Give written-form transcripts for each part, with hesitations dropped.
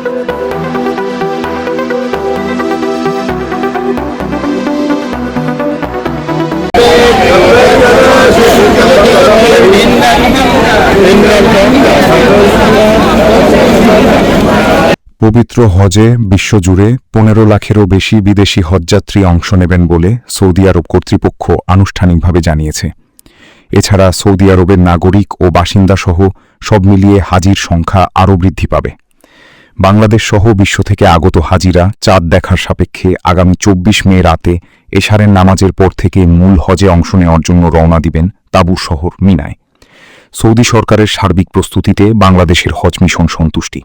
পবিত্র হজে বিশ্বজুড়ে 15 লাখেরও বেশি বিদেশি হজযাত্রী অংশ নেবেন বলে সৌদি আরব কর্তৃপক্ষ আনুষ্ঠানিকভাবে জানিয়েছে। এছাড়া সৌদি আরবের নাগরিক ও বাসিন্দাসহ সব মিলিয়ে হাজির সংখ্যা আরও বৃদ্ধি পাবে। বাংলাদেশ সহ বিশ্ব থেকে আগত হাজিরা চাঁদ দেখার সাপেক্ষে আগামী 24 মে রাতে এশারের নামাজের পর থেকে মূল হজে অংশ নেওয়ার জন্য রওনা দিবেন তাবুর শহর মিনায়। সৌদি সরকারের সার্বিক প্রস্তুতিতে বাংলাদেশের হজ মিশন সন্তুষ্টি।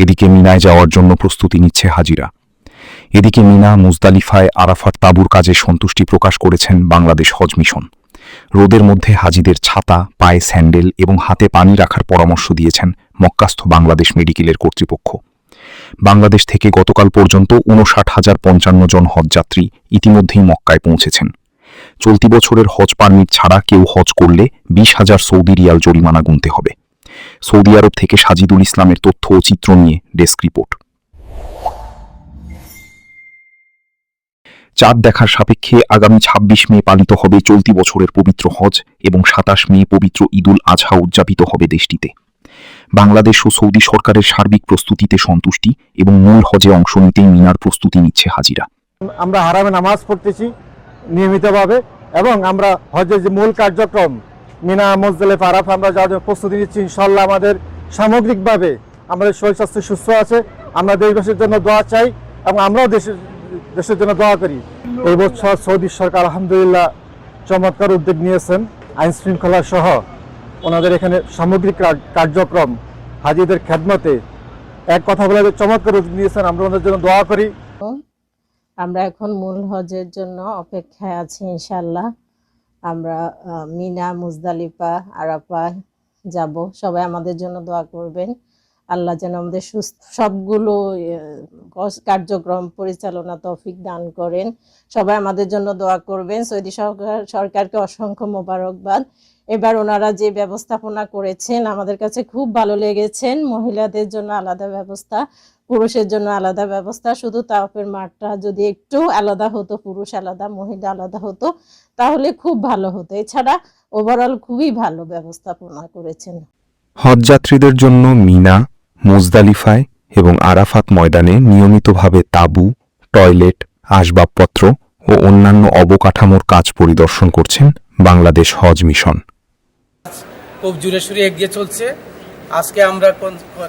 এদিকে মিনায় যাওয়ার জন্য প্রস্তুতি নিচ্ছে হাজিরা। এদিকে মিনা মুজদালিফায় আরাফাত তাঁবুর কাজে সন্তুষ্টি প্রকাশ করেছেন বাংলাদেশ হজ মিশন। রোদের মধ্যে হাজিদের ছাতা, পায়ে স্যান্ডেল এবং হাতে পানি রাখার পরামর্শ দিয়েছেন মক্কাস্থ বাংলাদেশ মেডিকেলের কর্তৃপক্ষ। বাংলাদেশ থেকে গতকাল পর্যন্ত 59,055 জন হজযাত্রী ইতিমধ্যেই মক্কায় পৌঁছেছেন। চলতি বছরের হজ পারমিট ছাড়া কেউ হজ করলে 20,000 সৌদি রিয়াল জরিমানা গুনতে হবে। সৌদি আরব থেকে সাজিদুল ইসলামের তথ্য ও চিত্র নিয়ে ডেস্ক রিপোর্ট। চাঁদ দেখার সাপেক্ষে আগামী 26 মে পালিত হবে চলতি বছরের পবিত্র হজ এবং 27 মে পবিত্র ঈদুল আজহা উদযাপিত হবে দেশটিতে। বাংলাদেশ ও সৌদি সরকারের সার্বিক প্রস্তুতিতে সন্তুষ্টি এবং মূল হজে অংশ নিতে মিনার প্রস্তুতি নিচ্ছে হাজিরা। আমরা হারামে নামাজ পড়তেছি নিয়মিতভাবে এবং আমরা হজের যে মূল কার্যক্রম মিনা মুজদালিফা আরাফা আমরা যাওয়ার জন্য প্রস্তুতি নিচ্ছি। ইনশাআল্লাহ আমাদের সামগ্রিকভাবে আমাদের শরীর স্বাস্থ্য সুস্থ আছে। আমরা দেশবাসীর জন্য দোয়া চাই এবং আমরাও দেশের জন্য দোয়া করি। এই বছর সৌদি সরকার আলহামদুলিল্লাহ চমৎকার উদ্যোগ নিয়েছেন আইন শৃঙ্খলা সহ ওনাদের এখানে সামগ্রিক কার্যক্রম হাজিদের খেদমতে এক কথা বলে চমৎকার উদ্যোগ নিয়েছেন। আমরা ওনাদের জন্য দোয়া করি। আমরা এখন মূল হজের জন্য অপেক্ষায় আছি। ইনশাআল্লাহ আমরা মিনা মুজদালিফা আরাফা যাব। সবাই আমাদের জন্য দোয়া করবেন। আল্লাহ যেন আমাদের সবগুলো কার্যক্রম পরিচালনা তৌফিক দান করেন। সবাই আমাদের জন্য দোয়া করবেন। সৌদি সরকারকে অসংখ্য মোবারকবাদ। এবার ওনারা যে ব্যবস্থাপনা করেছেন আমাদের কাছে খুব ভালো লেগেছেন। মহিলাদের জন্য আলাদা ব্যবস্থা, পুরুষের জন্য আলাদা ব্যবস্থা। শুধু তাওয়াফের মাঠটা যদি একটু আলাদা হতো, পুরুষ আলাদা মহিলা আলাদা হতো, তাহলে খুব ভালো হতো। এছাড়া ওভারঅল খুবই ভালো ব্যবস্থাপনা করেছেন। হজযাত্রীদের জন্য মিনা, মুজদালিফায় এবং আরাফাত ময়দানে নিয়মিতভাবে তাঁবু, টয়লেট, আসবাবপত্র ও অন্যান্য অবকাঠামোর কাজ পরিদর্শন করছেন বাংলাদেশ হজ মিশন। খুব জোরে সোরে এগিয়ে চলছে। আজকে আমরা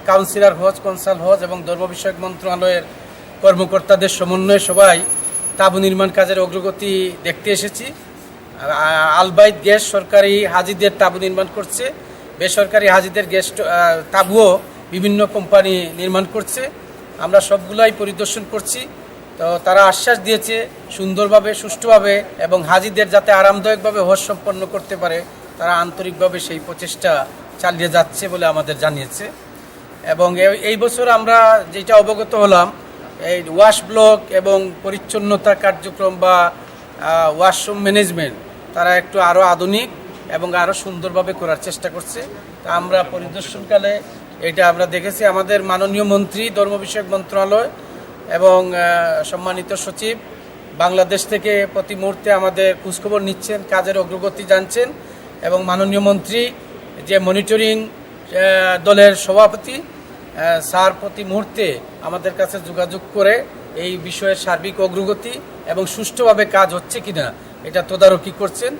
কাউন্সিলর হজ, কনসাল হজ এবং ধর্ম বিষয়ক মন্ত্রণালয়ের কর্মকর্তাদের সমন্বয়ে সবাই তাঁবু নির্মাণ কাজের অগ্রগতি দেখতে এসেছি। আলবাইদ গ্যাস সরকারি হাজিদের তাঁবু নির্মাণ করছে, বেসরকারি হাজিদের গ্যাস তাঁবুও বিভিন্ন কোম্পানি নির্মাণ করছে। আমরা সবগুলাই পরিদর্শন করছি। তো তারা আশ্বাস দিয়েছে সুন্দরভাবে, সুষ্ঠুভাবে এবং হাজিদের যাতে আরামদায়কভাবে হজ সম্পন্ন করতে পারে, তারা আন্তরিকভাবে সেই প্রচেষ্টা চালিয়ে যাচ্ছে বলে আমাদের জানিয়েছে। এবং এই বছর আমরা যেটা অবগত হলাম, এই ওয়াশ ব্লক এবং পরিচ্ছন্নতা কার্যক্রম বা ওয়াশরুম ম্যানেজমেন্ট তারা একটু আরও আধুনিক এবং আরও সুন্দরভাবে করার চেষ্টা করছে। তা আমরা পরিদর্শনকালে এটা আমরা দেখেছি। আমাদের মাননীয় মন্ত্রী, ধর্ম বিষয়ক মন্ত্রণালয় এবং সম্মানিত সচিব বাংলাদেশ থেকে প্রতি মুহূর্তে আমাদের খোঁজখবর নিচ্ছেন, কাজের অগ্রগতি জানছেন এবং মাননীয় মন্ত্রী যে মনিটরিং দলের সভাপতি স্যার প্রতি মুহূর্তে আমাদের কাছে যোগাযোগ করে এই বিষয়ের সার্বিক অগ্রগতি এবং সুষ্ঠুভাবে কাজ হচ্ছে কিনা এটা তদারকি করছেন।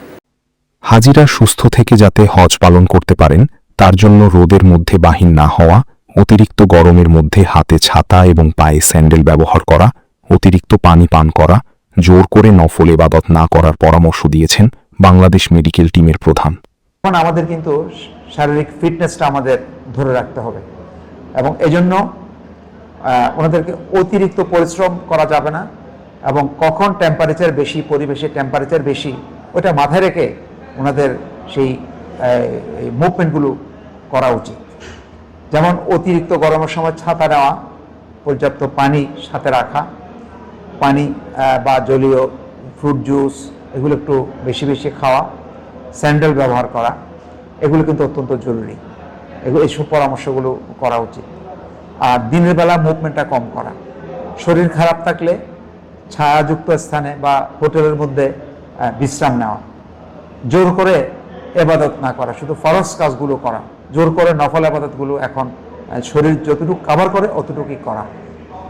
হাজিরা সুস্থ থেকে যাতে হজ পালন করতে পারেন তার জন্য রোদের মধ্যে বাহির না হওয়া, অতিরিক্ত গরমের মধ্যে হাতে ছাতা এবং পায়ে স্যান্ডেল ব্যবহার করা, অতিরিক্ত পানি পান করা, জোর করে নফল ইবাদত না করার পরামর্শ দিয়েছেন বাংলাদেশ মেডিকেল টিমের প্রধান। এখন আমাদের কিন্তু শারীরিক ফিটনেসটা আমাদের ধরে রাখতে হবে এবং এজন্য ওনাদেরকে অতিরিক্ত পরিশ্রম করা যাবে না এবং কখন টেম্পারেচার বেশি, পরিবেশের টেম্পারেচার বেশি, ওটা মাথায় রেখে ওনাদের সেই মুভমেন্টগুলো করা উচিত। যেমন অতিরিক্ত গরমের সময় ছাতা নেওয়া, পর্যাপ্ত পানি সাথে রাখা, পানি বা জলীয় ফ্রুট জুস এগুলো একটু বেশি বেশি খাওয়া, স্যান্ডেল ব্যবহার করা, এগুলো কিন্তু অত্যন্ত জরুরি। এইসব পরামর্শগুলো করা উচিত। আর দিনের বেলা মুভমেন্টটা কম করা। শরীর খারাপ থাকলে ছায়াযুক্ত স্থানে বা হোটেলের মধ্যে বিশ্রাম নেওয়া। জোর করে এবাদত না করা, শুধু ফরজ কাজগুলো করা। জোর করে নফল আবাদতগুলো এখন শরীর যতটুকু কভার করে অতটুকুই করা,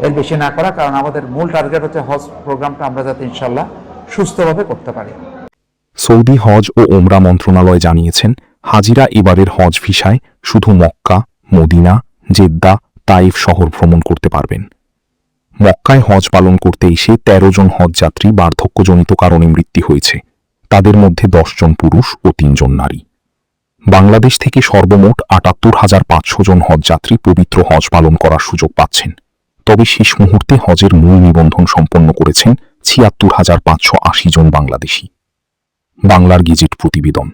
এর বেশি না করা। কারণ আমাদের মূল টার্গেট হচ্ছে হজ প্রোগ্রামটা আমরা যাতে ইনশাল্লাহ সুস্থভাবে করতে পারি। সৌদি হজ ও ওমরা মন্ত্রণালয় জানিয়েছেন, হাজিরা এবারের হজ ভিসায় শুধু মক্কা, মদিনা, জেদ্দা, তাইফ শহর ভ্রমণ করতে পারবেন। মক্কায় হজ পালন করতে এসে ১৩ জন হজযাত্রী বার্ধক্যজনিত কারণে মৃত্যু হয়েছে। তাদের মধ্যে ১০ জন পুরুষ ও ৩ জন নারী। বাংলাদেশ থেকে সর্বমোট ৭৮,৫০০ জন হজযাত্রী পবিত্র হজ পালন করার সুযোগ পাচ্ছেন। তবে শেষ মুহূর্তে হজের মূল নিবন্ধন সম্পন্ন করেছেন ৭৬,৫৮০ জন বাংলাদেশি। বাংলার গেজেট প্রতিবেদন।